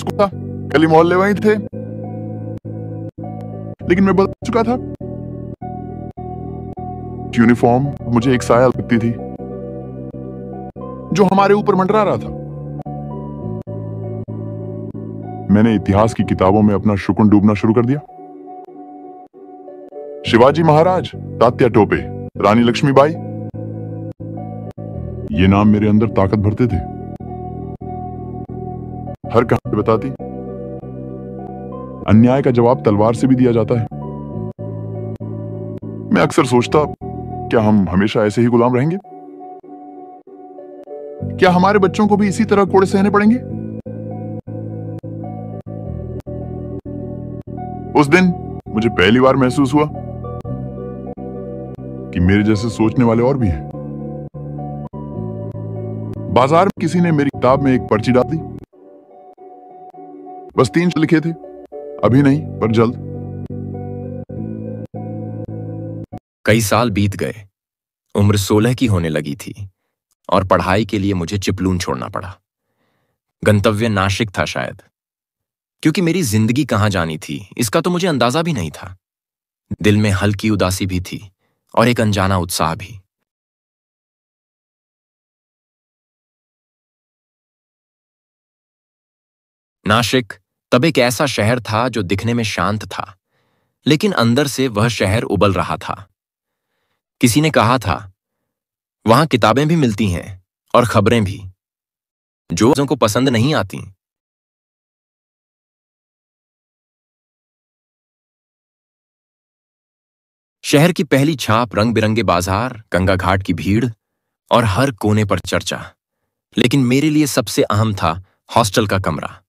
School था, गली मोहल्ले वहीं थे, लेकिन मैं बदल चुका था। यूनिफॉर्म मुझे एक साया लगती थी जो हमारे ऊपर मंडरा रहा था। मैंने इतिहास की किताबों में अपना शुक्न डूबना शुरू कर दिया। शिवाजी महाराज, तात्या टोपे, रानी लक्ष्मीबाई, ये नाम मेरे अंदर ताकत भरते थे। हर कहानी बताती, अन्याय का जवाब तलवार से भी दिया जाता है। मैं अक्सर सोचता, क्या हम हमेशा ऐसे ही गुलाम रहेंगे? क्या हमारे बच्चों को भी इसी तरह कोड़े सहने पड़ेंगे? उस दिन मुझे पहली बार महसूस हुआ कि मेरे जैसे सोचने वाले और भी हैं। बाजार में किसी ने मेरी किताब में एक पर्ची डाल दी। बस 3 शब्द लिखे थे, अभी नहीं पर जल्द। कई साल बीत गए। उम्र 16 की होने लगी थी और पढ़ाई के लिए मुझे चिपलून छोड़ना पड़ा। गंतव्य नासिक था शायद, क्योंकि मेरी जिंदगी कहां जानी थी इसका तो मुझे अंदाजा भी नहीं था। दिल में हल्की उदासी भी थी और एक अनजाना उत्साह भी। नासिक तब एक ऐसा शहर था जो दिखने में शांत था, लेकिन अंदर से वह शहर उबल रहा था। किसी ने कहा था, वहां किताबें भी मिलती हैं और खबरें भी, जो लोगों को पसंद नहीं आती। शहर की पहली छाप, रंग बिरंगे बाजार, गंगा घाट की भीड़ और हर कोने पर चर्चा। लेकिन मेरे लिए सबसे अहम था हॉस्टल का कमरा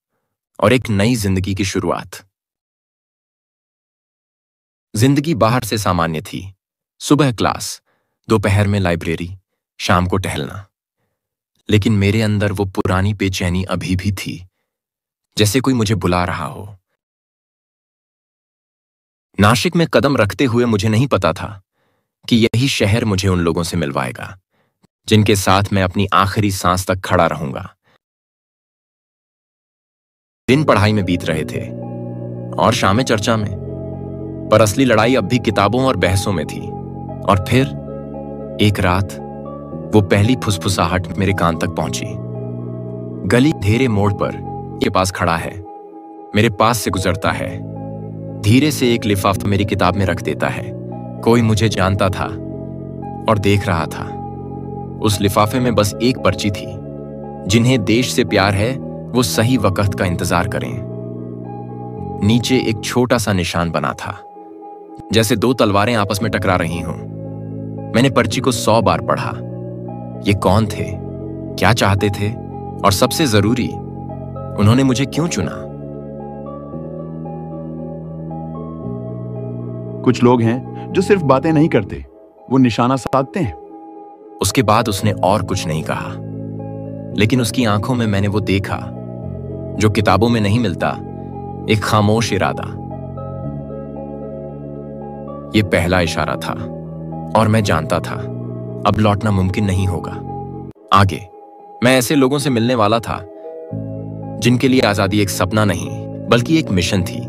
और एक नई जिंदगी की शुरुआत। जिंदगी बाहर से सामान्य थी। सुबह क्लास, दोपहर में लाइब्रेरी, शाम को टहलना। लेकिन मेरे अंदर वो पुरानी बेचैनी अभी भी थी, जैसे कोई मुझे बुला रहा हो। नासिक में कदम रखते हुए मुझे नहीं पता था कि यही शहर मुझे उन लोगों से मिलवाएगा जिनके साथ मैं अपनी आखिरी सांस तक खड़ा रहूंगा। दिन पढ़ाई में बीत रहे थे और शामें चर्चा में, पर असली लड़ाई अब भी किताबों और बहसों में थी। और फिर एक रात वो पहली फुसफुसाहट मेरे कान तक पहुंची। गली धेरे मोड़ पर के पास खड़ा है, मेरे पास से गुजरता है, धीरे से एक लिफाफा मेरी किताब में रख देता है। कोई मुझे जानता था और देख रहा था। उस लिफाफे में बस एक पर्ची थी, जिन्हें देश से प्यार है वो सही वक्त का इंतजार करें। नीचे एक छोटा सा निशान बना था, जैसे 2 तलवारें आपस में टकरा रही हों। मैंने पर्ची को 100 बार पढ़ा। ये कौन थे, क्या चाहते थे, और सबसे जरूरी, उन्होंने मुझे क्यों चुना? कुछ लोग हैं जो सिर्फ बातें नहीं करते, वो निशाना साधते हैं। उसके बाद उसने और कुछ नहीं कहा, लेकिन उसकी आंखों में मैंने वो देखा जो किताबों में नहीं मिलता, एक खामोश इरादा। ये पहला इशारा था और मैं जानता था अब लौटना मुमकिन नहीं होगा। आगे मैं ऐसे लोगों से मिलने वाला था जिनके लिए आजादी एक सपना नहीं बल्कि एक मिशन थी।